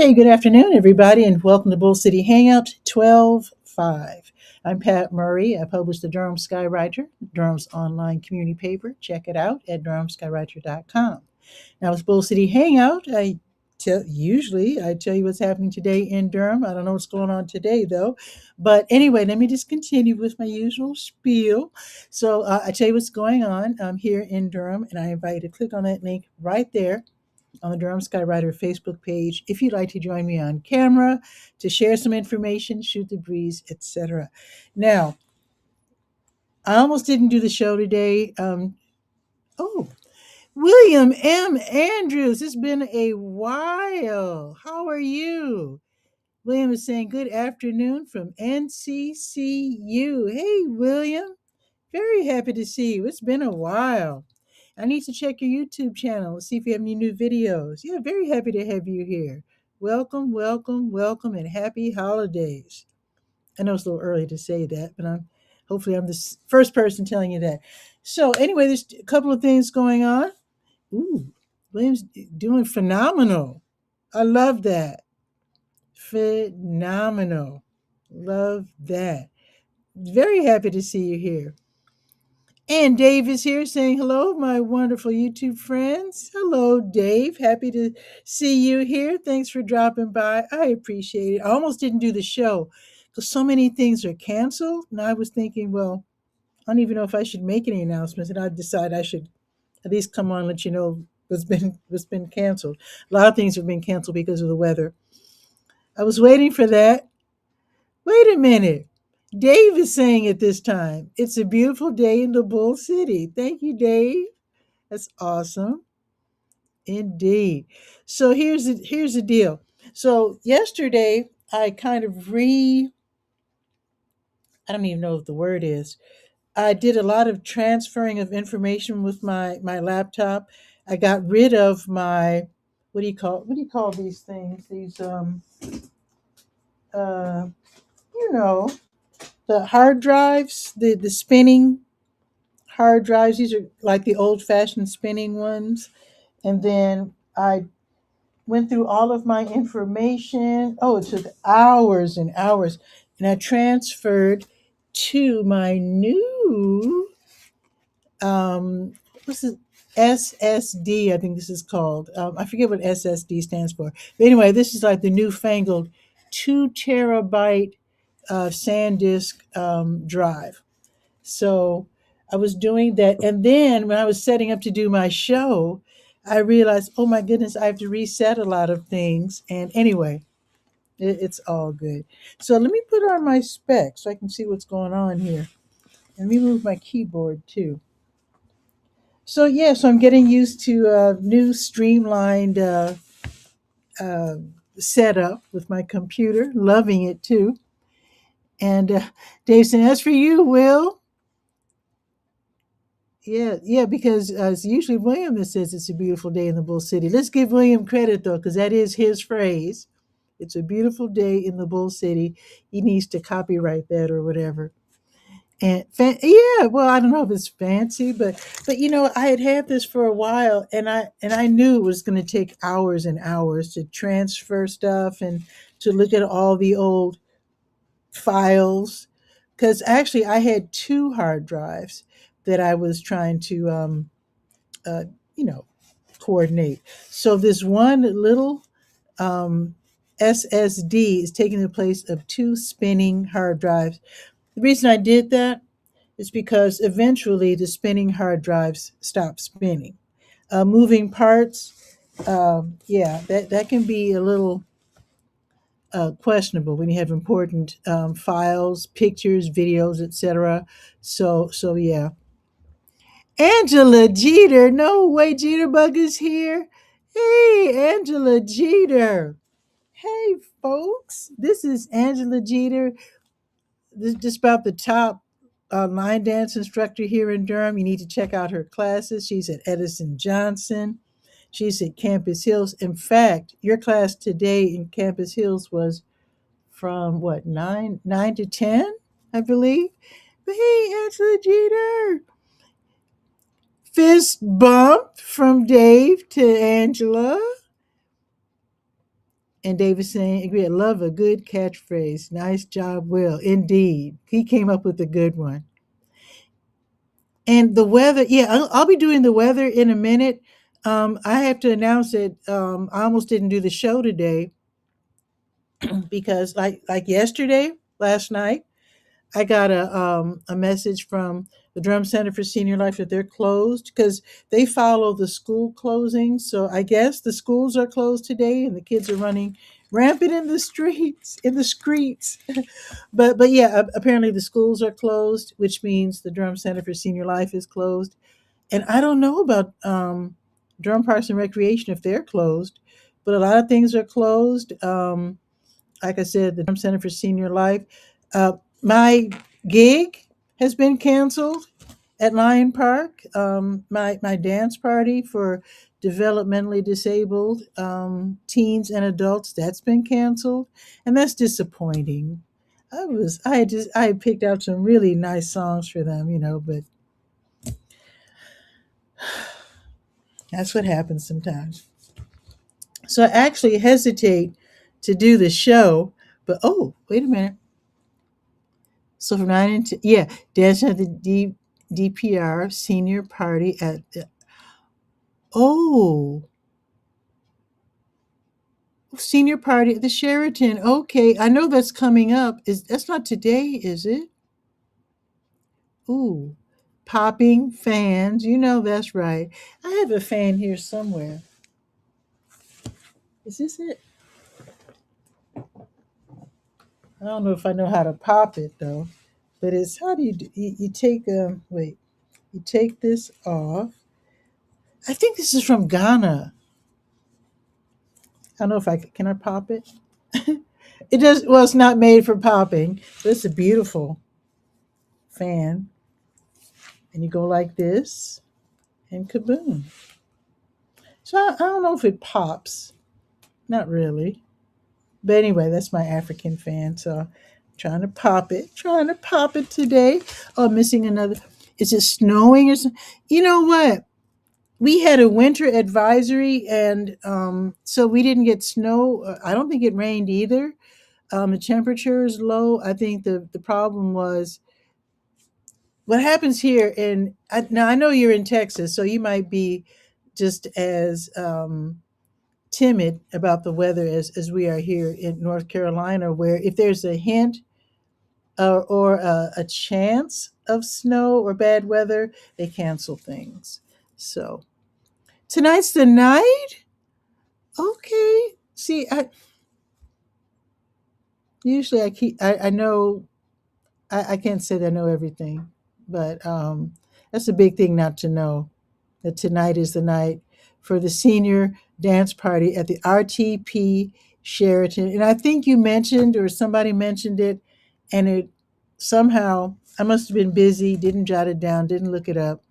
Hey, good afternoon, everybody, and welcome to Bull City Hangout 12:5. I'm Pat Murray. I publish the Durham Skywriter, Durham's online community paper. Check it out at durhamskywriter.com. Now, with Bull City Hangout, usually I tell you what's happening today in Durham. I don't know what's going on today, though. But anyway, let me just continue with my usual spiel. So I tell you what's going on here in Durham, and I invite you to click on that link right there on the Durham Skywriter Facebook page if you'd like to join me on camera to share some information, shoot the breeze, etc. Now, I almost didn't do the show today. Oh, William M. Andrews, it's been a while. How are you? William is saying good afternoon from NCCU. Hey, William. Very happy to see you. It's been a while. I need to check your YouTube channel and see if you have any new videos. Yeah, very happy to have you here. Welcome, welcome, welcome, and happy holidays. I know it's a little early to say that, but hopefully I'm the first person telling you that. So anyway, there's a couple of things going on. Ooh, William's doing phenomenal. I love that. Phenomenal. Love that. Very happy to see you here. And Dave is here saying hello, my wonderful YouTube friends. Hello, Dave. Happy to see you here. Thanks for dropping by. I appreciate it. I almost didn't do the show because so many things are canceled. And I was thinking, well, I don't even know if I should make any announcements. And I decided I should at least come on and let you know what's been canceled. A lot of things have been canceled because of the weather. I was waiting for that. Wait a minute. Dave is saying it this time. It's a beautiful day in the Bull City. Thank you, Dave. That's awesome. Indeed. So here's the deal. So yesterday I kind of I don't even know what the word is. I did a lot of transferring of information with my laptop. I got rid of my what do you call these things? These uh you know, the hard drives, the spinning hard drives. These are like the old fashioned spinning ones. And then I went through all of my information. Oh, it took hours and hours. And I transferred to my new, what's it? SSD, I think this is called. I forget what SSD stands for. But anyway, this is like the newfangled 2 terabyte SanDisk drive. So I was doing that. And then when I was setting up to do my show, I realized, oh my goodness, I have to reset a lot of things. And anyway, it's all good. So let me put on my specs so I can see what's going on here. And let me move my keyboard too. So yeah, so I'm getting used to a new streamlined uh, setup with my computer, loving it too. And Dave said, as for you, Will, yeah, yeah, because it's usually William that says it's a beautiful day in the Bull City. Let's give William credit though, because that is his phrase. It's a beautiful day in the Bull City. He needs to copyright that or whatever. And yeah, well, I don't know if it's fancy, but I had this for a while, and I knew it was going to take hours and hours to transfer stuff and to look at all the old files, because actually I had two hard drives that I was trying to uh, you know, coordinate. So this one little um, SSD is taking the place of two spinning hard drives. The reason I did that is because eventually the spinning hard drives stop spinning. Moving parts, yeah, that can be a little questionable when you have important files, pictures, videos, etc. So yeah. Angela Jeter. No way Jeterbug is here. Hey, Angela Jeter. Hey, folks. This is Angela Jeter. This is just about the top line dance instructor here in Durham. You need to check out her classes. She's at Edison Johnson. She's at Campus Hills. In fact, your class today in Campus Hills was from what, nine to 10, I believe. But hey, Angela Jeter. Fist bump from Dave to Angela. And David saying, agree, I love a good catchphrase. Nice job, Will. Indeed. He came up with a good one. And the weather, yeah, I'll be doing the weather in a minute. I have to announce that I almost didn't do the show today because, like yesterday, last night, I got a message from the Drum Center for Senior Life that they're closed because they follow the school closing. So I guess the schools are closed today, and the kids are running rampant in the streets. In the streets, but yeah, apparently the schools are closed, which means the Drum Center for Senior Life is closed. And I don't know about Durham Parks and Recreation if they're closed, but a lot of things are closed. Like I said, the Durham Center for Senior Life. My gig has been canceled at Lion Park. My dance party for developmentally disabled teens and adults, that's been canceled, and that's disappointing. I had picked out some really nice songs for them, but that's what happens sometimes. So I actually hesitate to do the show, but oh, wait a minute. So from 9 into, yeah, dancing at the DPR senior party at the, oh, senior party at the Sheraton. Okay, I know that's coming up. That's not today, is it? Ooh, popping fans. You know that's right. I have a fan here somewhere. Is this it? I don't know if I know how to pop it though. But it's how do you take wait, you take this off. I think this is from Ghana. I don't know if can I pop it? It does well, it's not made for popping, but it's a beautiful fan. And you go like this and kaboom. So I don't know if it pops. Not really. But anyway, that's my African fan. So I'm trying to pop it. Trying to pop it today. Oh, missing another. Is it snowing or something? You know what? We had a winter advisory, and so we didn't get snow. I don't think it rained either. The temperature is low. I think the problem was what happens here. And now I know you're in Texas, so you might be just as timid about the weather as we are here in North Carolina, where if there's a hint or a chance of snow or bad weather, they cancel things. So tonight's the night. Okay. See, usually I know I can't say that I know everything, but that's a big thing not to know that tonight is the night for the senior dance party at the RTP Sheraton. And I think you mentioned or somebody mentioned it, and it somehow I must have been busy, didn't jot it down, didn't look it up.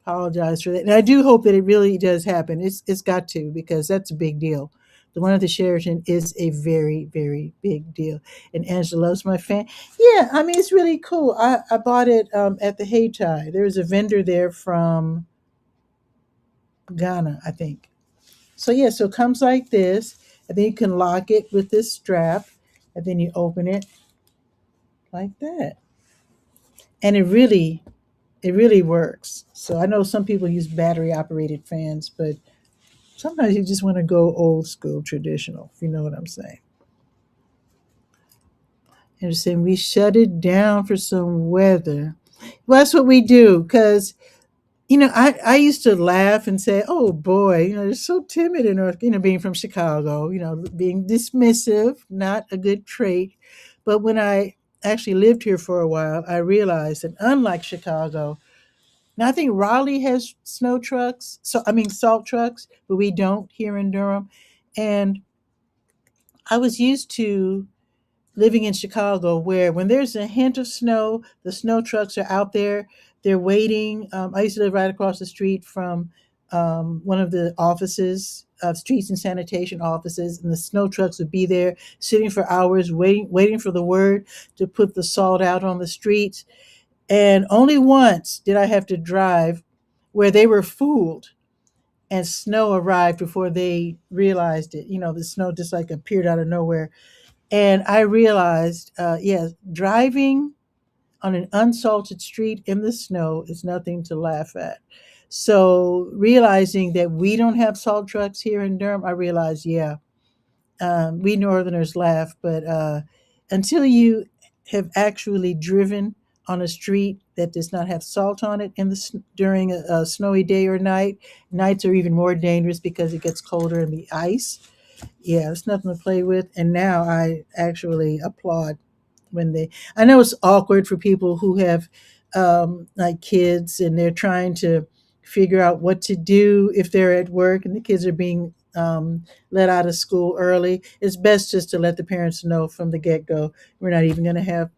Apologize for that. And I do hope that it really does happen. It's got to, because that's a big deal. The one at the Sheraton is a very, very big deal. And Angela loves my fan. Yeah, I mean, it's really cool. I bought it at the Hayti. There was a vendor there from Ghana, I think. So, yeah, so it comes like this. And then you can lock it with this strap. And then you open it like that. And it really works. So I know some people use battery operated fans, but sometimes you just want to go old school traditional, if you know what I'm saying. And they're saying we shut it down for some weather. Well, that's what we do because, I used to laugh and say, oh boy, they're so timid in North, being from Chicago, being dismissive, not a good trait. But when I actually lived here for a while, I realized that unlike Chicago, now I think Raleigh has snow trucks, so I mean salt trucks, but we don't here in Durham. And I was used to living in Chicago, where when there's a hint of snow, the snow trucks are out there. They're waiting. I used to live right across the street from one of the offices, streets and sanitation offices, and the snow trucks would be there, sitting for hours, waiting for the word to put the salt out on the streets. And only once did I have to drive where they were fooled and snow arrived before they realized it. The snow just like appeared out of nowhere. And I realized, yeah, driving on an unsalted street in the snow is nothing to laugh at. So realizing that we don't have salt trucks here in Durham, I realized, yeah, we Northerners laugh, but until you have actually driven on a street that does not have salt on it during a snowy day or night, nights are even more dangerous because it gets colder in the ice. Yeah, it's nothing to play with. And now I actually applaud when they. I know it's awkward for people who have like kids and they're trying to figure out what to do if they're at work and the kids are being let out of school early. It's best just to let the parents know from the get go we're not even going to have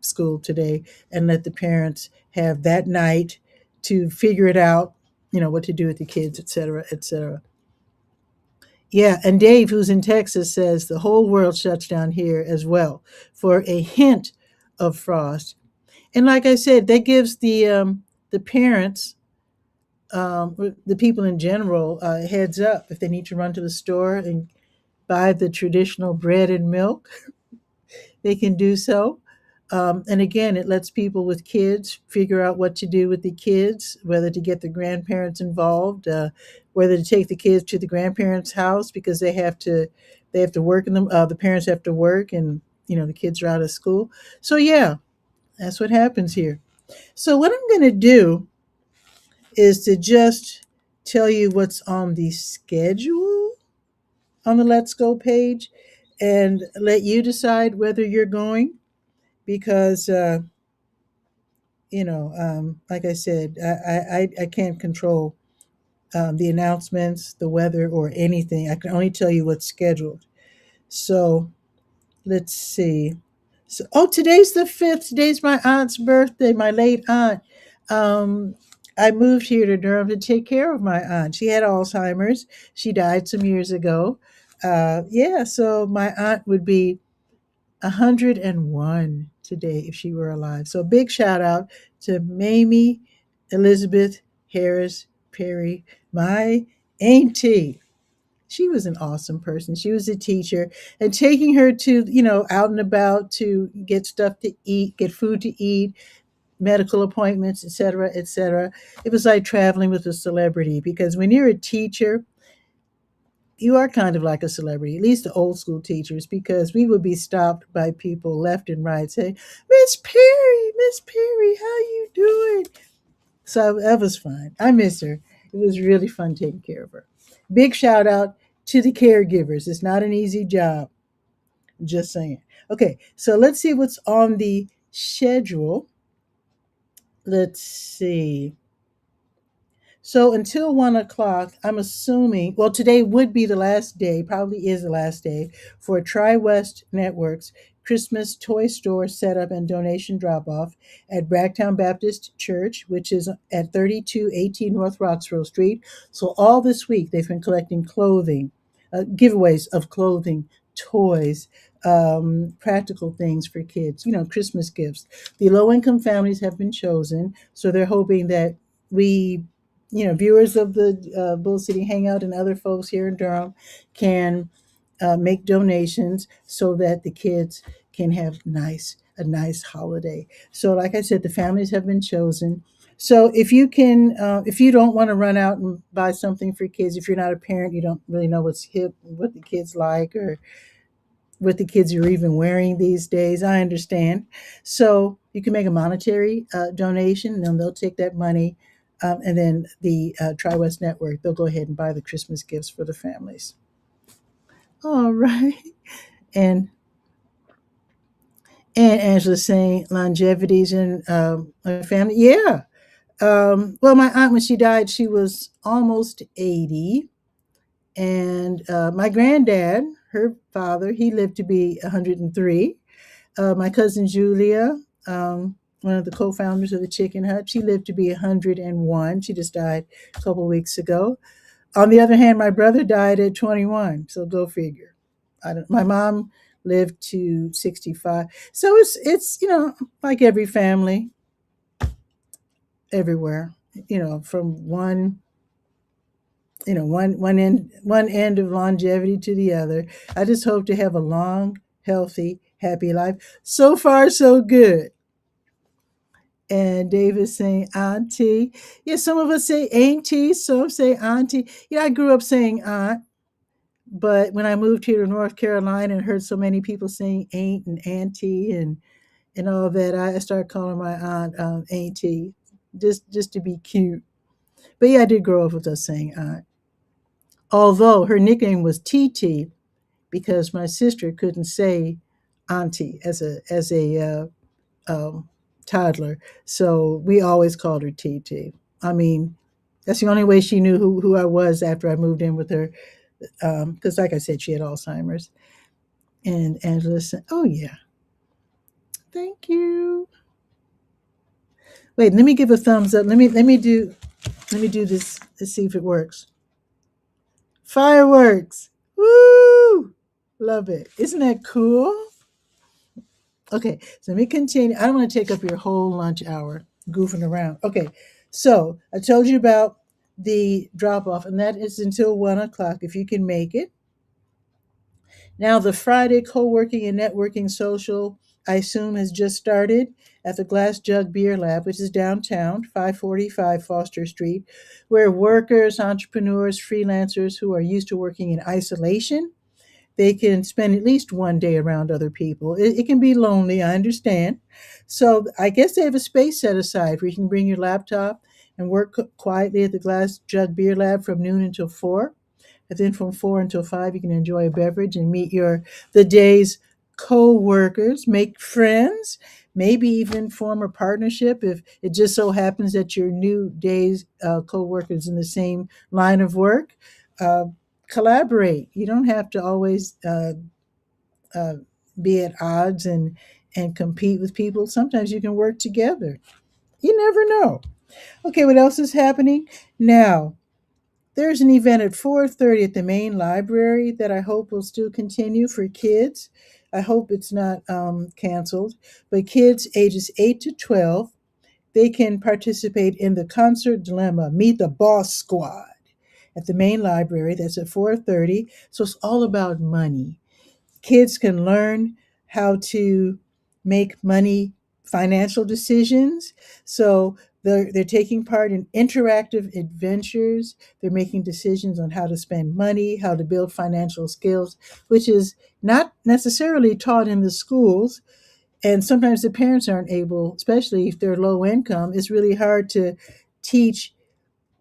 school today, and let the parents have that night to figure it out. What to do with the kids, et cetera, et cetera. Yeah, and Dave, who's in Texas, says the whole world shuts down here as well for a hint of frost. And like I said, that gives the parents, the people in general, heads up if they need to run to the store and buy the traditional bread and milk, they can do so. And again, it lets people with kids figure out what to do with the kids, whether to get the grandparents involved, whether to take the kids to the grandparents' house because they have to work in them. The parents have to work, and the kids are out of school. So yeah, that's what happens here. So what I'm going to do is to just tell you what's on the schedule on the Let's Go page, and let you decide whether you're going because. Like I said, I can't control the announcements, the weather, or anything. I can only tell you what's scheduled. So let's see. So, today's the 5th. Today's my aunt's birthday, my late aunt. Um, I moved here to Durham to take care of my aunt. She had Alzheimer's. She died some years ago. Yeah, so my aunt would be 101 today if she were alive. So a big shout out to Mamie Elizabeth Harris Perry, my auntie. She was an awesome person. She was a teacher, and taking her to, out and about to get stuff to eat, get food to eat, medical appointments, etc., etc. It was like traveling with a celebrity because when you're a teacher, you are kind of like a celebrity, at least the old school teachers, because we would be stopped by people left and right saying, Miss Perry, how you doing? So that was fun. I miss her. It was really fun taking care of her. Big shout out to the caregivers. It's not an easy job. Just saying. Okay, so let's see what's on the schedule. Let's see. So until 1 o'clock, I'm assuming, well, today would be the last day, probably is the last day, for Tri-West Networks Christmas toy store setup and donation drop off at Bragtown Baptist Church, which is at 3218 North Roxrow Street. So all this week, they've been collecting clothing, giveaways of clothing, toys, practical things for kids, Christmas gifts. The low income families have been chosen. So they're hoping that we viewers of the Bull City Hangout and other folks here in Durham can make donations so that the kids can have a nice holiday. So, like I said, the families have been chosen. So, if you don't want to run out and buy something for kids, if you're not a parent, you don't really know what's hip, what the kids like, or what the kids are even wearing these days. I understand. So you can make a monetary donation, and then they'll take that money, and then the Tri-West Network, they'll go ahead and buy the Christmas gifts for the families. All right. And Angela's saying longevities in my family. Yeah. Well, my aunt, when she died, she was almost 80. And my granddad, her father, he lived to be 103. My cousin Julia, one of the co-founders of the Chicken Hut, she lived to be 101. She just died a couple weeks ago. On the other hand, my brother died at 21. So go figure. My mom lived to 65. So it's like every family everywhere. From one one end of longevity to the other. I just hope to have a long, healthy, happy life. So far, so good. And David's saying auntie. Yeah, some of us say auntie, some say auntie. I grew up saying aunt, but when I moved here to North Carolina and heard so many people saying aunt and auntie and all that, I started calling my aunt auntie, just to be cute. But yeah, I did grow up with us saying aunt. Although her nickname was TT because my sister couldn't say auntie as a toddler, so we always called her TT. I mean, that's the only way she knew who I was after I moved in with her, because, like I said, she had Alzheimer's. And Angela said, "Oh yeah, thank you." Wait, let me give a thumbs up. Let me do this. Let's see if it works. Fireworks! Woo! Love it. Isn't that cool? Okay, so let me continue. I don't want to take up your whole lunch hour goofing around. Okay, so I told you about the drop off, and that is until 1 o'clock if you can make it. Now, the Friday co working and networking social, I assume, has just started at the Glass Jug Beer Lab, which is downtown, 545 Foster Street, where workers, entrepreneurs, freelancers who are used to working in isolation, they can spend at least one day around other people. It can be lonely, I understand. So I guess they have a space set aside where you can bring your laptop and work quietly at the Glass Jug Beer Lab from noon until 4. And then from 4 until 5, you can enjoy a beverage and meet the day's co-workers, make friends, maybe even form a partnership if it just so happens that your new day's co-workers in the same line of work. Uh, Collaborate. You don't have to always uh, be at odds and compete with people. Sometimes you can work together. You never know. Okay, what else is happening now? There's an event at 4:30 at the main library that I hope will still continue for kids. I hope it's not canceled. But kids ages 8 to 12, they can participate in the concert dilemma, Meet the Boss Squad at the main library. That's at 4:30. So it's all about money. Kids can learn how to make money financial decisions. So they're taking part in interactive adventures. They're making decisions on how to spend money, how to build financial skills, which is not necessarily taught in the schools. And sometimes the parents aren't able, especially if they're low income. It's really hard to teach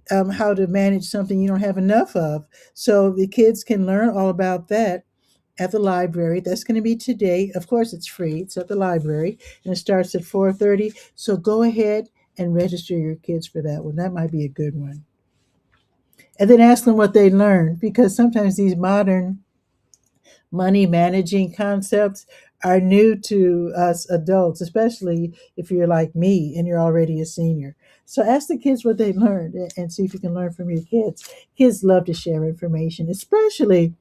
how to manage something you don't have enough of. So the kids can learn all about that at the library. That's going to be today. Of course, it's free. It's at the library, and it starts at 4:30. So go ahead and register your kids for that one. That might be a good one. And then ask them what they learned, because sometimes these modern money managing concepts are new to us adults, especially if you're like me and you're already a senior. So ask the kids what they learned and see if you can learn from your kids. Kids love to share information, especially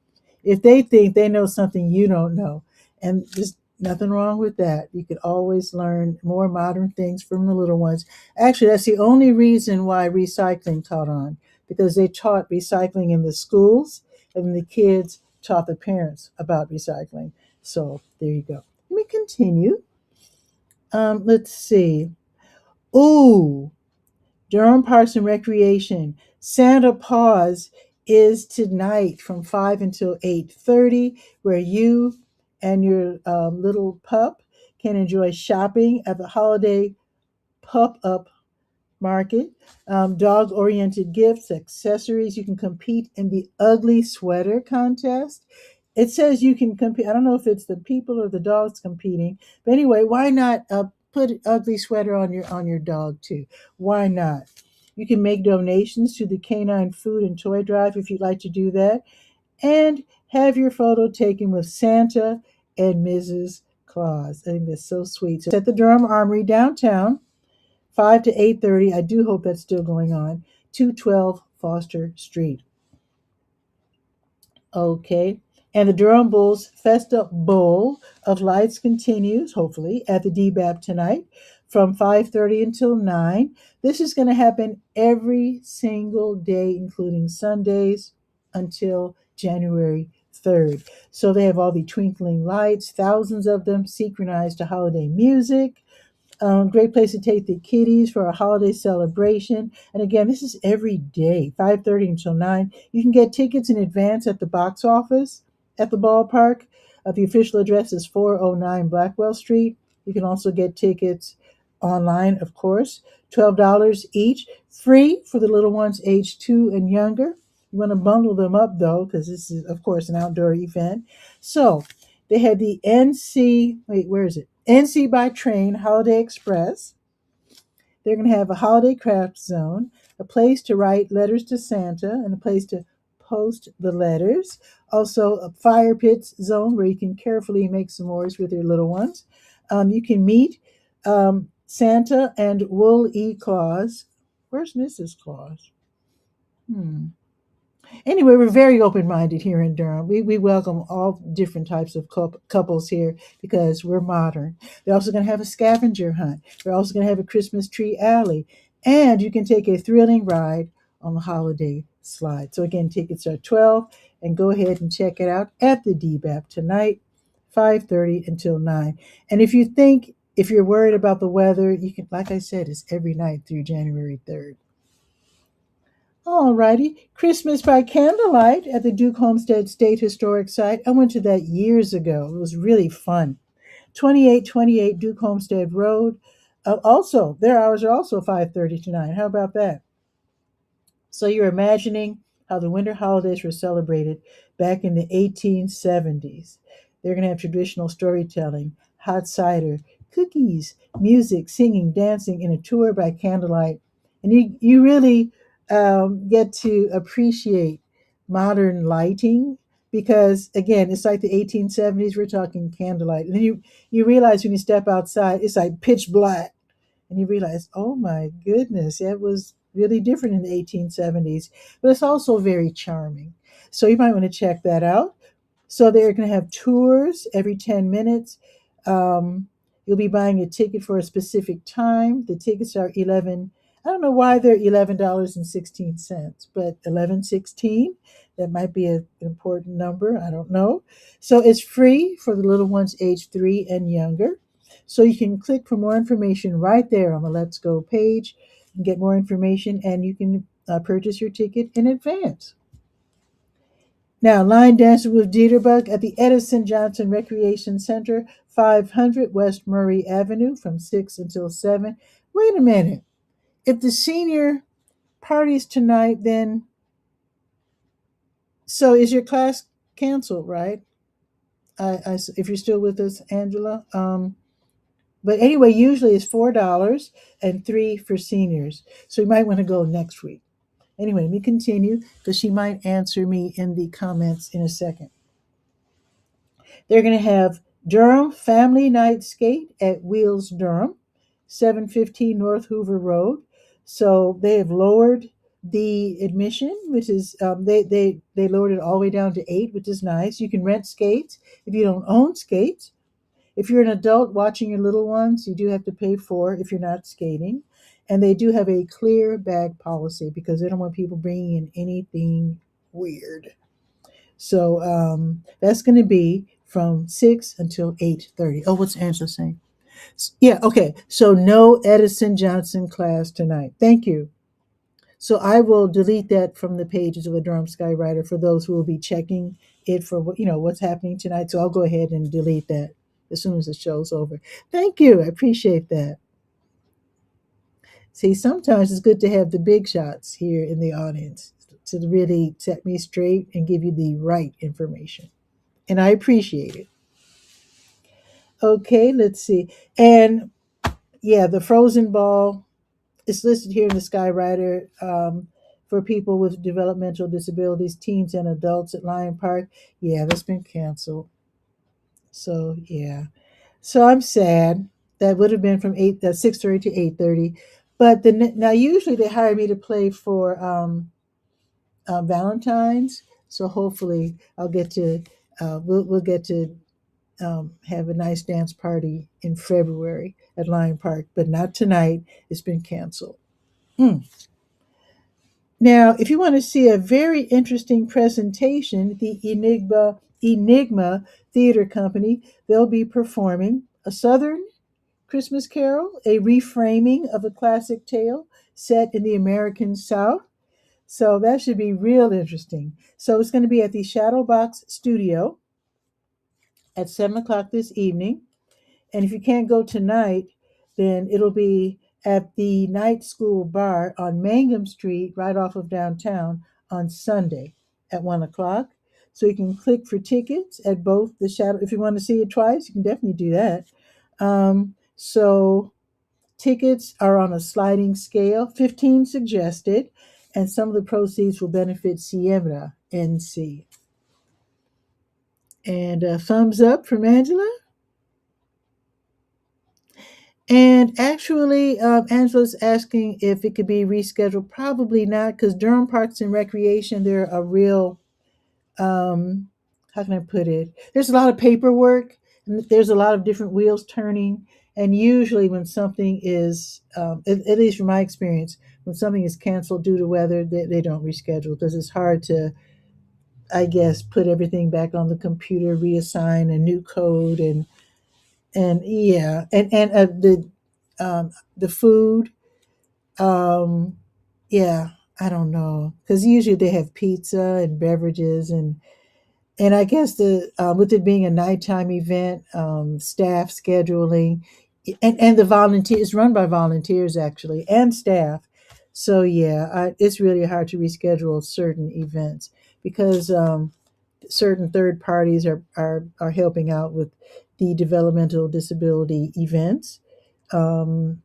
if they think they know something you don't know. And there's nothing wrong with that. You could always learn more modern things from the little ones. Actually, that's the only reason why recycling caught on, because they taught recycling in the schools and the kids taught the parents about recycling. So there you go. Let me continue. Let's see. Ooh, Durham Parks and Recreation. Santa Paws is tonight from 5 until 8:30, where you and your little pup can enjoy shopping at the holiday pup up market, dog oriented gifts, accessories. You can compete in the ugly sweater contest. It says you can compete. I don't know if it's the people or the dogs competing, but anyway, why not put an ugly sweater on your dog too? Why not? You can make donations to the Canine Food and Toy Drive if you'd like to do that, and have your photo taken with Santa and Mrs. Claus. I think that's so sweet. So it's at the Durham Armory downtown, 5 to 8:30. I do hope that's still going on. 212 Foster Street. Okay. And the Durham Bulls Festa Bowl of Lights continues, hopefully, at the DBAP tonight from 5:30 until 9. This is going to happen every single day, including Sundays, until January 3rd. So they have all the twinkling lights, thousands of them synchronized to holiday music. Great place to take the kiddies for a holiday celebration. And again, this is every day, 5:30 until 9. You can get tickets in advance at the box office at the ballpark. The official address is 409 Blackwell Street. You can also get tickets online, of course. $12 each, free for the little ones age 2 and younger. You want to bundle them up though, because this is, of course, an outdoor event. So they had the NC, wait, where is it? NC by Train Holiday Express. They're going to have a holiday craft zone, a place to write letters to Santa, and a place to post the letters. Also, a fire pits zone where you can carefully make s'mores with your little ones. You can meet Santa and Wool E. Claus. Where's Mrs. Claus? Hmm. Anyway, we're very open minded here in Durham. We welcome all different types of couples here because we're modern. They're also going to have a scavenger hunt. They're also going to have a Christmas tree alley. And you can take a thrilling ride on the holiday slide. So, again, tickets are 12 and go ahead and check it out at the DBAP tonight, 5:30 until 9. And if you're worried about the weather, you can, like I said, it's every night through January 3rd. All righty. Christmas by Candlelight at the Duke Homestead State Historic Site. I went to that years ago. It was really fun. 2828 Duke Homestead Road. Also, their hours are also 5:30 to 9. How about that? So you're imagining how the winter holidays were celebrated back in the 1870s. They're going to have traditional storytelling, hot cider, cookies, music, singing, dancing in a tour by candlelight. And you really get to appreciate modern lighting because, again, it's like the 1870s. We're talking candlelight. And then you realize when you step outside, it's like pitch black and you realize, oh my goodness, it was really different in the 1870s, but it's also very charming. So you might want to check that out. So they're going to have tours every 10 minutes. You'll be buying a ticket for a specific time. The tickets are 11. I don't know why they're $11.16, but 11.16. That might be an important number. I don't know. So it's free for the little ones age 3 and younger. So you can click for more information right there on the Let's Go page and get more information, and you can purchase your ticket in advance. Now, line dancing with Dieterbug at the Edison Johnson Recreation Center, 500 West Murray Avenue from 6 until 7. Wait a minute. If the senior party's tonight, then so is your class canceled, right? If you're still with us, Angela. But anyway, usually it's $4 and 3 for seniors. So you might want to go next week. Anyway, let me continue because she might answer me in the comments in a second. They're going to have Durham Family Night Skate at Wheels Durham, 715 North Hoover Road. So they have lowered the admission, which is they lowered it all the way down to 8, which is nice. You can rent skates if you don't own skates. If you're an adult watching your little ones, you do have to pay for if you're not skating. And they do have a clear bag policy because they don't want people bringing in anything weird. So that's going to be from 6 until 8:30. Oh, what's Angela saying? Yeah, okay. So no Edison Johnson class tonight. Thank you. So I will delete that from the pages of the Durham Skywriter for those who will be checking it for what's happening tonight. So I'll go ahead and delete that as soon as the show's over. Thank you. I appreciate that. See, sometimes it's good to have the big shots here in the audience to really set me straight and give you the right information. And I appreciate it. Okay, let's see. And yeah, the frozen ball is listed here in the Skywriter for people with developmental disabilities, teens and adults at Lion Park. Yeah, that's been canceled. So yeah. So I'm sad. That would have been from 6:30 to 8:30. But now usually they hire me to play for Valentine's. So hopefully I'll get to we'll get to have a nice dance party in February at Lion Park, but not tonight. It's been canceled. Mm. Now, if you want to see a very interesting presentation, the Enigma Theater Company, they'll be performing A Southern Christmas Carol, a reframing of a classic tale set in the American South. So that should be real interesting. So it's going to be at the Shadowbox Studio at 7 o'clock this evening. And if you can't go tonight, then it'll be at the Night School Bar on Mangum Street, right off of downtown, on Sunday at 1 o'clock. So you can click for tickets at both the Shadow. If you want to see it twice, you can definitely do that. So tickets are on a sliding scale, 15 suggested, and some of the proceeds will benefit Sierra NC. And thumbs up from Angela. And actually, Angela's asking if it could be rescheduled. Probably not, because Durham Parks and Recreation, they're a real, how can I put it? There's a lot of paperwork, and there's a lot of different wheels turning. And usually, when something is, at least from my experience, when something is canceled due to weather, they don't reschedule because it's hard to, I guess, put everything back on the computer, reassign a new code, and yeah, the food. Um, yeah, I don't know because usually they have pizza and beverages and I guess the with it being a nighttime event, staff scheduling, and the volunteer is run by volunteers actually and staff. So yeah, it's really hard to reschedule certain events because certain third parties are helping out with the developmental disability events. Um,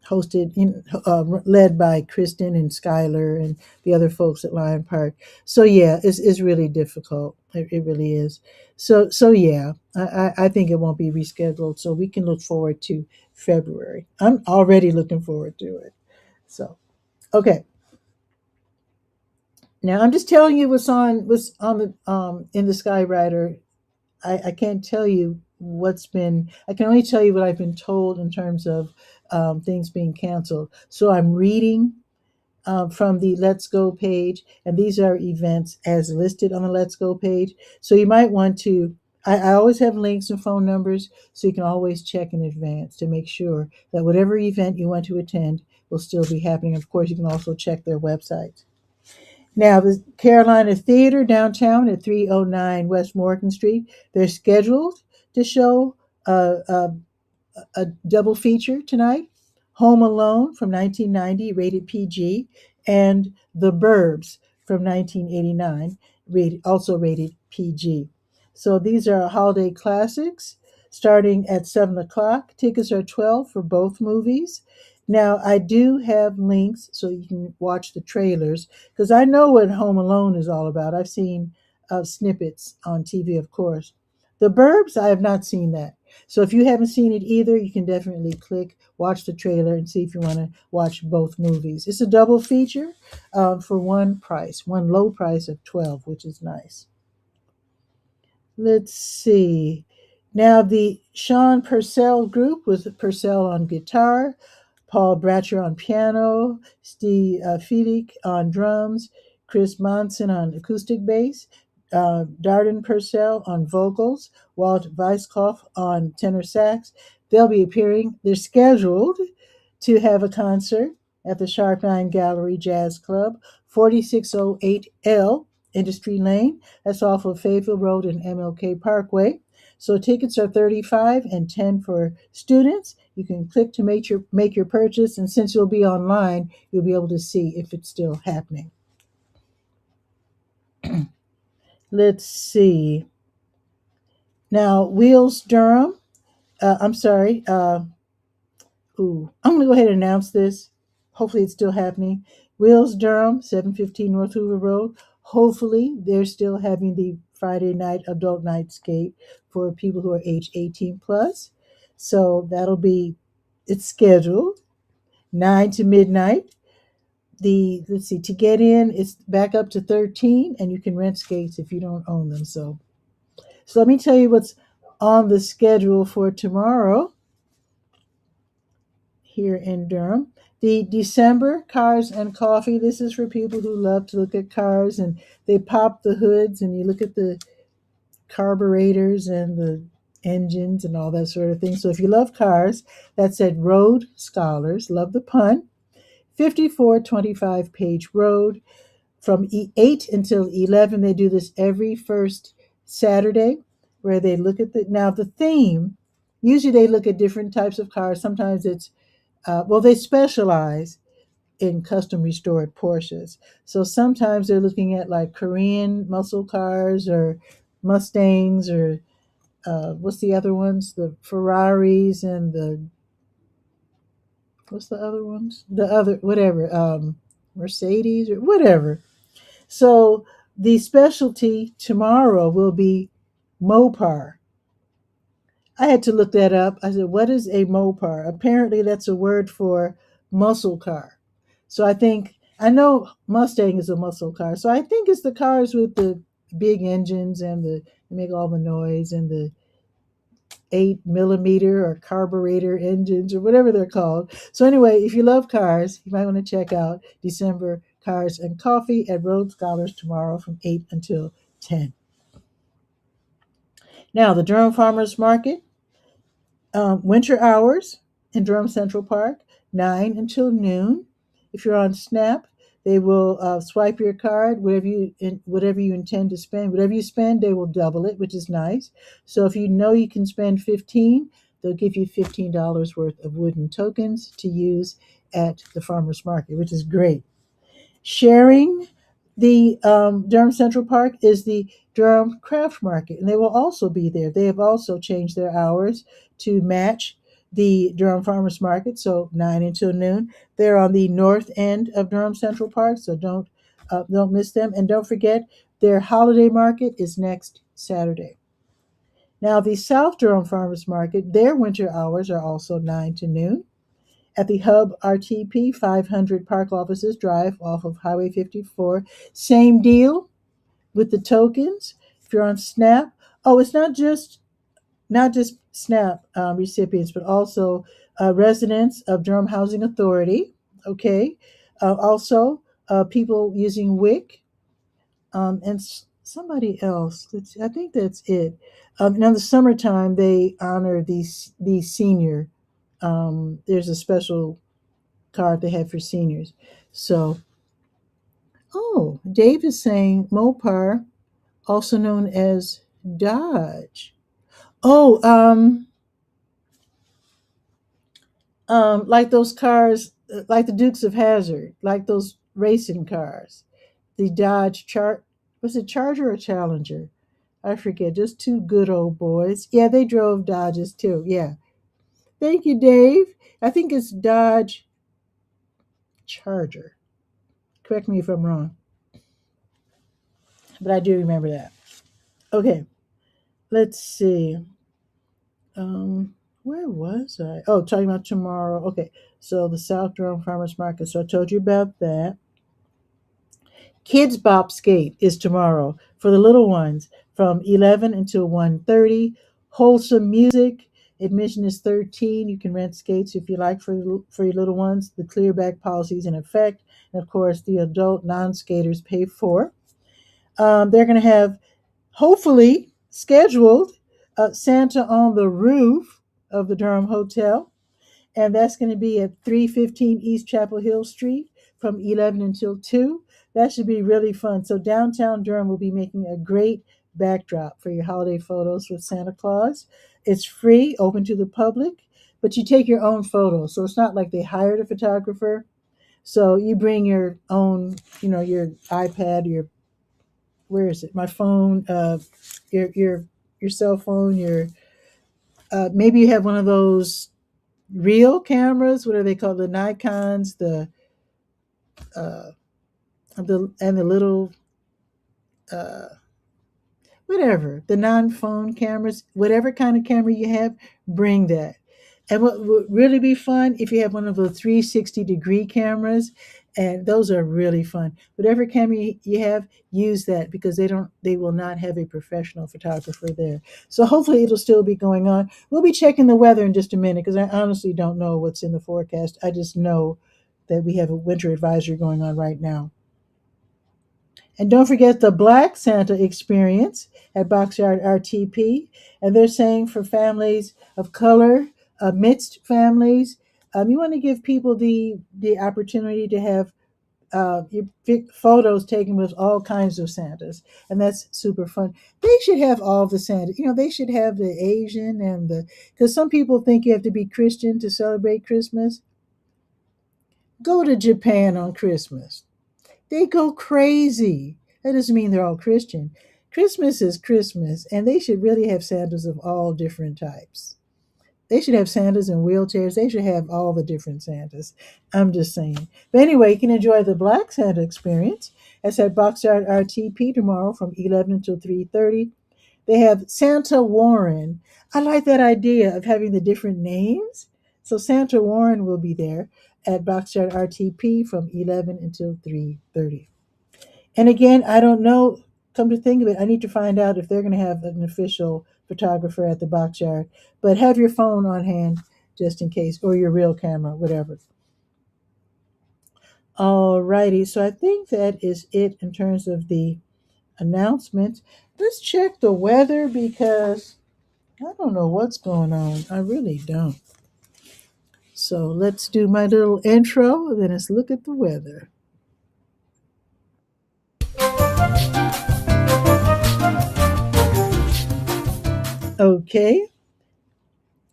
led by Kristen and Skylar and the other folks at Lion Park. So yeah, it's really difficult. It really is. So yeah, I think it won't be rescheduled. So we can look forward to February. I'm already looking forward to it. So okay, now I'm just telling you what's on the in the Skywriter. I can't tell you what's been. I can only tell you what I've been told in terms of things being canceled. So I'm reading from the Let's Go page, and these are events as listed on the Let's Go page. So you might want to. I always have links and phone numbers, so you can always check in advance to make sure that whatever event you want to attend will still be happening. Of course, you can also check their website. Now, the Carolina Theater downtown at 309 West Morgan Street, they're scheduled to show a double feature tonight: Home Alone from 1990, rated PG, and The Burbs from 1989, also rated PG. So these are holiday classics starting at 7 o'clock. Tickets are 12 for both movies. Now, I do have links so you can watch the trailers because I know what Home Alone is all about. I've seen snippets on TV, of course. The Burbs, I have not seen that. So if you haven't seen it either, you can definitely click, watch the trailer, and see if you want to watch both movies. It's a double feature for one low price of 12, which is nice. Let's see. Now the Sean Purcell group with Purcell on guitar, Paul Bratcher on piano, Steve Fiedek on drums, Chris Monson on acoustic bass, Darden Purcell on vocals, Walt Weiskopf on tenor sax. They'll be appearing. They're scheduled to have a concert at the Sharp Nine Gallery Jazz Club, 4608L Industry Lane. That's off of Fayetteville Road and MLK Parkway. So tickets are 35 and 10 for students. You can click to make your purchase, and since you'll be online, you'll be able to see if it's still happening. Let's see. Now, Wheels Durham. I'm sorry. I'm going to go ahead and announce this. Hopefully, it's still happening. Wheels Durham, 715 North Hoover Road. Hopefully, they're still having the Friday night adult nightscape for people who are age 18 plus. So it's scheduled 9 to midnight. Let's see, to get in, it's back up to 13, and you can rent skates if you don't own them. So let me tell you on the schedule for tomorrow here in Durham. The December Cars and Coffee. This is for people who love to look at cars, and they pop the hoods and you look at the carburetors and the engines and all that sort of thing. So if you love cars, that's at Road Scholars. Love the pun. 5425 Page Road from 8 until 11. They do this every first Saturday where they look at the theme. Usually they look at different types of cars. Sometimes it's, they specialize in custom restored Porsches. So sometimes they're looking at like Korean muscle cars or Mustangs or what's the other ones? The Ferraris and what's the other ones? The other, whatever, Mercedes or whatever. So the specialty tomorrow will be Mopar. I had to look that up. I said, what is a Mopar? Apparently, that's a word for muscle car. So I know Mustang is a muscle car. So I think it's the cars with the big engines and they make all the noise and the 8 millimeter or carburetor engines or whatever they're called. So anyway, if you love cars, you might want to check out December Cars and Coffee at Road Scholars tomorrow from 8 until 10. Now, the Durham Farmers Market, winter hours in Durham Central Park, 9 until noon. If you're on Snap, they will swipe your card, whatever you intend to spend. Whatever you spend, they will double it, which is nice. So if you know you can spend 15, they'll give you $15 worth of wooden tokens to use at the farmers market, which is great. Sharing the Durham Central Park is the Durham Craft Market, and they will also be there. They have also changed their hours to match the Durham Farmers Market, so 9 until noon. They're on the north end of Durham Central Park, so don't miss them. And don't forget, their holiday market is next Saturday. Now, the South Durham Farmers Market, their winter hours are also 9 to noon. At the Hub RTP 500 Park Offices Drive off of Highway 54. Same deal with the tokens. If you're on SNAP, it's not just SNAP recipients, but also residents of Durham Housing Authority. Okay, also people using WIC and somebody else. I think that's it. Now, in the summertime, they honor these senior. There's a special card they have for seniors. So, Dave is saying Mopar, also known as Dodge. Oh, like those cars, like the Dukes of Hazzard, like those racing cars. The Dodge was it Charger or Challenger? I forget. Just two good old boys. Yeah, they drove Dodges too. Yeah. Thank you, Dave. I think it's Dodge Charger. Correct me if I'm wrong, but I do remember that. Okay, let's see. Where was I? Oh, talking about tomorrow. Okay, so the South Durham Farmers Market. So I told you about that. Kids Bop Skate is tomorrow for the little ones from 11 until 1:30. Wholesome music. Admission is 13. You can rent skates if you like for your little ones. The clear bag policy is in effect. And of course, the adult non skaters pay for. They're going to have, hopefully, scheduled Santa on the roof of the Durham Hotel, and that's going to be at 315 East Chapel Hill Street from 11 until 2. That should be really fun. So downtown Durham will be making a great backdrop for your holiday photos with Santa Claus. It's free, open to the public, but you take your own photos. So it's not like they hired a photographer. So you bring your own, your iPad, where is it? My phone, your cell phone, maybe you have one of those real cameras. What are they called? The Nikons, uh, the little uh, whatever, the non-phone cameras. Whatever kind of camera you have, bring that. And what would really be fun if you have one of the 360-degree cameras, and those are really fun. Whatever camera you have, use that because they will not have a professional photographer there. So hopefully it'll still be going on. We'll be checking the weather in just a minute because I honestly don't know what's in the forecast. I just know that we have a winter advisory going on right now. And don't forget the Black Santa experience at Boxyard RTP. And they're saying for families of color, mixed families, you want to give people the opportunity to have your photos taken with all kinds of Santas, and that's super fun. They should have all the Santas. They should have the Asian and because some people think you have to be Christian to celebrate Christmas. Go to Japan on Christmas. They go crazy. That doesn't mean they're all Christian. Christmas is Christmas, and they should really have Santas of all different types. They should have Santas in wheelchairs. They should have all the different Santas. I'm just saying. But anyway, you can enjoy the Black Santa experience. That's at Boxyard RTP tomorrow from 11 until 3:30. They have Santa Warren. I like that idea of having the different names. So Santa Warren will be there at Boxyard RTP from 11 until 3:30. And again, I don't know. Come to think of it, I need to find out if they're going to have an official photographer at the Boxyard. But have your phone on hand just in case, or your real camera, whatever. Alrighty, so I think that is it in terms of the announcements. Let's check the weather because I don't know what's going on. I really don't. So let's do my little intro, and then let's look at the weather. Okay,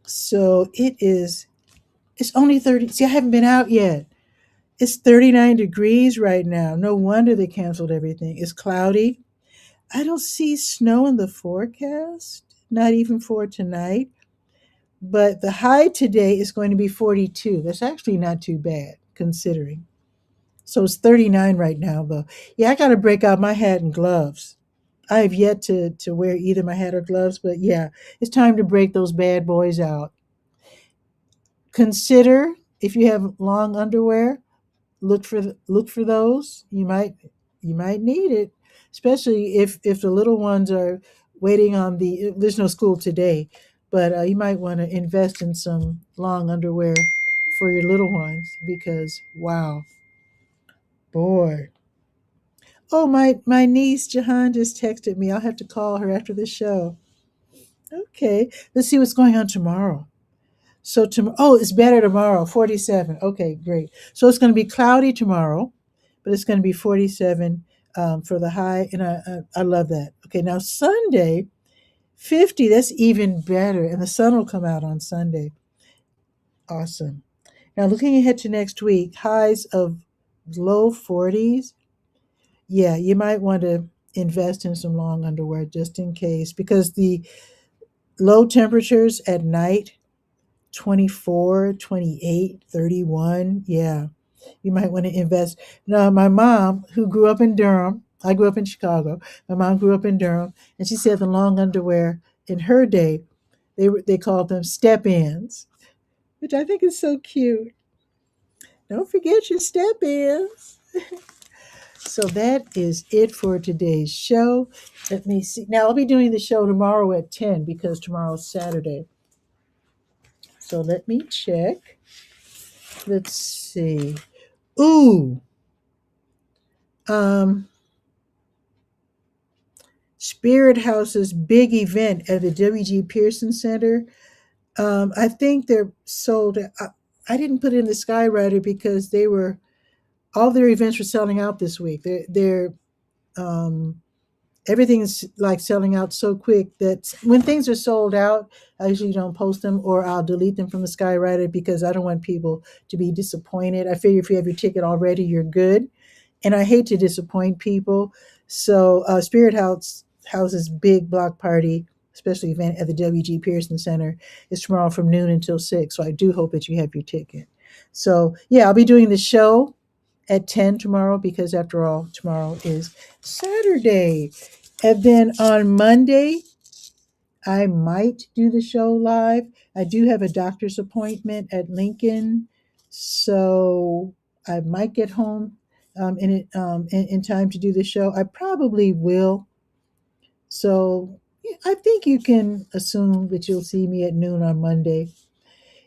so it's only 30. See, I haven't been out yet. It's 39 degrees right now. No wonder they canceled everything. It's cloudy. I don't see snow in the forecast, not even for tonight. But the high today is going to be 42. That's actually not too bad considering. So it's 39 right now, though. Yeah, I got to break out my hat and gloves. I have yet to wear either my hat or gloves, but yeah, it's time to break those bad boys out. Consider if you have long underwear, look for those. You might need it, especially if the little ones are waiting on there's no school today, but you might want to invest in some long underwear for your little ones because wow, boy. Oh, my niece Jahan just texted me. I'll have to call her after the show. Okay, let's see what's going on tomorrow. So tomorrow, oh, it's better tomorrow. 47. Okay, great. So it's going to be cloudy tomorrow, but it's going to be 47 for the high, and I love that. Okay, now Sunday, 50. That's even better, and the sun will come out on Sunday. Awesome. Now looking ahead to next week, highs of low 40s. Yeah, you might want to invest in some long underwear just in case because the low temperatures at night 24, 28, 31. Yeah, you might want to invest. Now, my mom, who grew up in Durham, I grew up in Chicago. My mom grew up in Durham, and she said the long underwear in her day, they called them step-ins, which I think is so cute. Don't forget your step-ins. So that is it for today's show. Let me see. Now, I'll be doing the show tomorrow at 10 because tomorrow's Saturday. So let me check. Let's see. Ooh. Um, Spirit House's big event at the W.G. Pearson Center. I think they're sold. I didn't put it in the Skywriter because all their events were selling out this week. Um, Everything's like selling out so quick that when things are sold out, I usually don't post them or I'll delete them from the Skywriter because I don't want people to be disappointed. I figure if you have your ticket already, you're good. And I hate to disappoint people. So House's big block party, especially event at the W.G. Pearson Center, is tomorrow from noon until 6. So I do hope that you have your ticket. So yeah, I'll be doing the show at 10 tomorrow because after all, tomorrow is Saturday. And then on Monday, I might do the show live. I do have a doctor's appointment at Lincoln, so I might get home in time to do the show. I probably will. So yeah, I think you can assume that you'll see me at noon on Monday.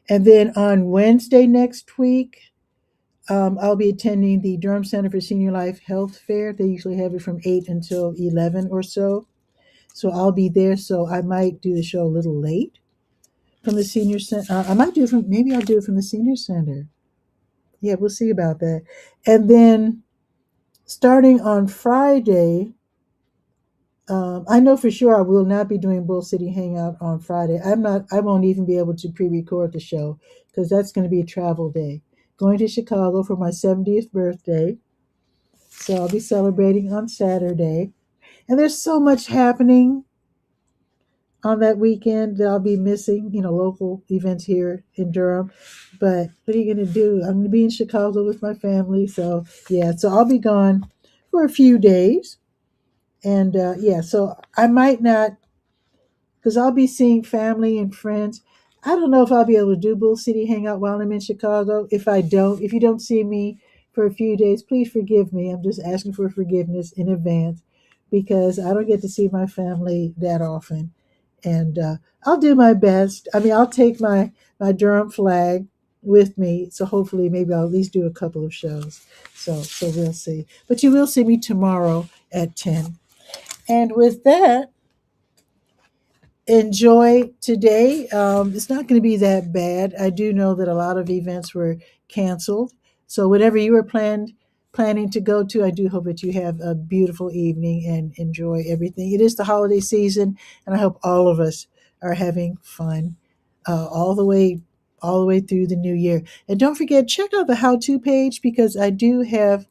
And then on Wednesday next week, I'll be attending the Durham Center for Senior Life Health Fair. They usually have it from 8 until 11 or so. So I'll be there. So I might do the show a little late from the senior center. I might do it from, maybe I'll do it from the senior center. Yeah, we'll see about that. And then starting on Friday, I know for sure I will not be doing Bull City Hangout on Friday. I won't even be able to pre record the show because that's going to be a travel day. Going to Chicago for my 70th birthday. So I'll be celebrating on Saturday. And there's so much happening on that weekend that I'll be missing, local events here in Durham. But what are you going to do? I'm going to be in Chicago with my family. So, yeah, so I'll be gone for a few days. And yeah, so I might not, because I'll be seeing family and friends. I don't know if I'll be able to do Bull City Hangout while I'm in Chicago. If you don't see me for a few days, please forgive me. I'm just asking for forgiveness in advance because I don't get to see my family that often. And I'll do my best. I mean, I'll take my Durham flag with me, so hopefully maybe I'll at least do a couple of shows. So we'll see. But you will see me tomorrow at 10. And with that, enjoy today. It's not going to be that bad. I do know that a lot of events were canceled. So whatever you were planning to go to, I do hope that you have a beautiful evening and enjoy everything. It is the holiday season, and I hope all of us are having fun all the way through the new year. And don't forget, check out the how-to page because I do have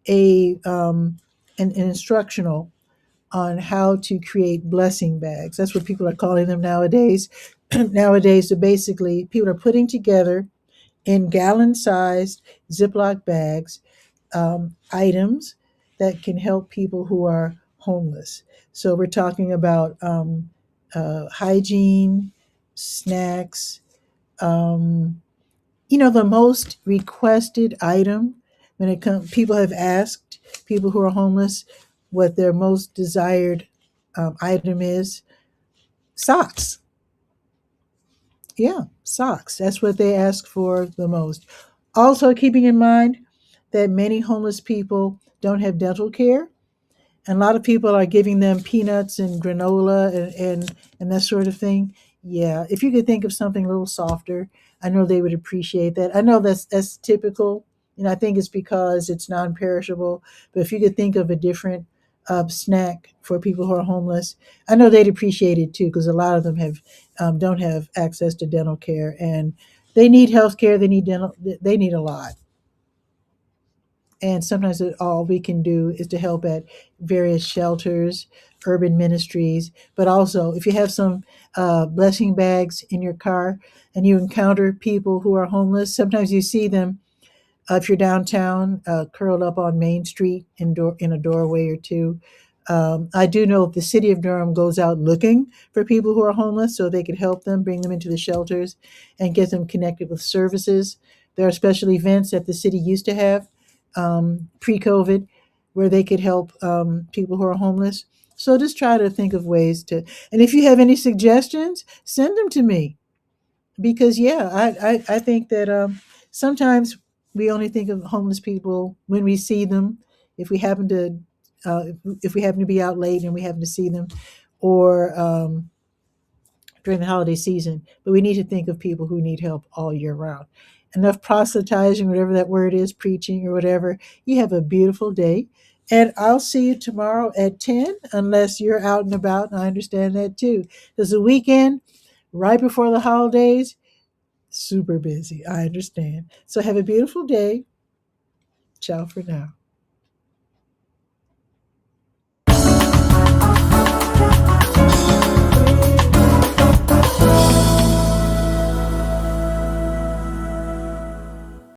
a an instructional on how to create blessing bags. That's what people are calling them nowadays. Nowadays, so basically, people are putting together in gallon-sized Ziploc bags items that can help people who are homeless. So we're talking about hygiene, snacks, um, the most requested item when it comes, people have asked people who are homeless what their most desired item is. Socks. Yeah, socks. That's what they ask for the most. Also, keeping in mind that many homeless people don't have dental care. And a lot of people are giving them peanuts and granola and that sort of thing. Yeah, if you could think of something a little softer, I know they would appreciate that. I know that's typical, and I think it's because it's non-perishable. But if you could think of a different snack for people who are homeless, I know they'd appreciate it too, because a lot of them have don't have access to dental care, and they need health care. They need dental. They need a lot. And sometimes all we can do is to help at various shelters, urban ministries. But also, if you have some blessing bags in your car and you encounter people who are homeless, sometimes you see them if you're downtown, curled up on Main Street in a doorway or two. I do know the city of Durham goes out looking for people who are homeless so they could help them, bring them into the shelters, and get them connected with services. There are special events that the city used to have pre COVID where they could help people who are homeless. So just try to think of ways to, and if you have any suggestions, send them to me because yeah, I think that sometimes we only think of homeless people when we see them. If we happen to if we happen to be out late and we happen to see them, or during the holiday season. But we need to think of people who need help all year round. Enough proselytizing, whatever that word is, preaching or whatever. You have a beautiful day. And I'll see you tomorrow at 10, unless you're out and about. And I understand that too. There's a weekend right before the holidays. Super busy. I understand. So have a beautiful day. Ciao for now.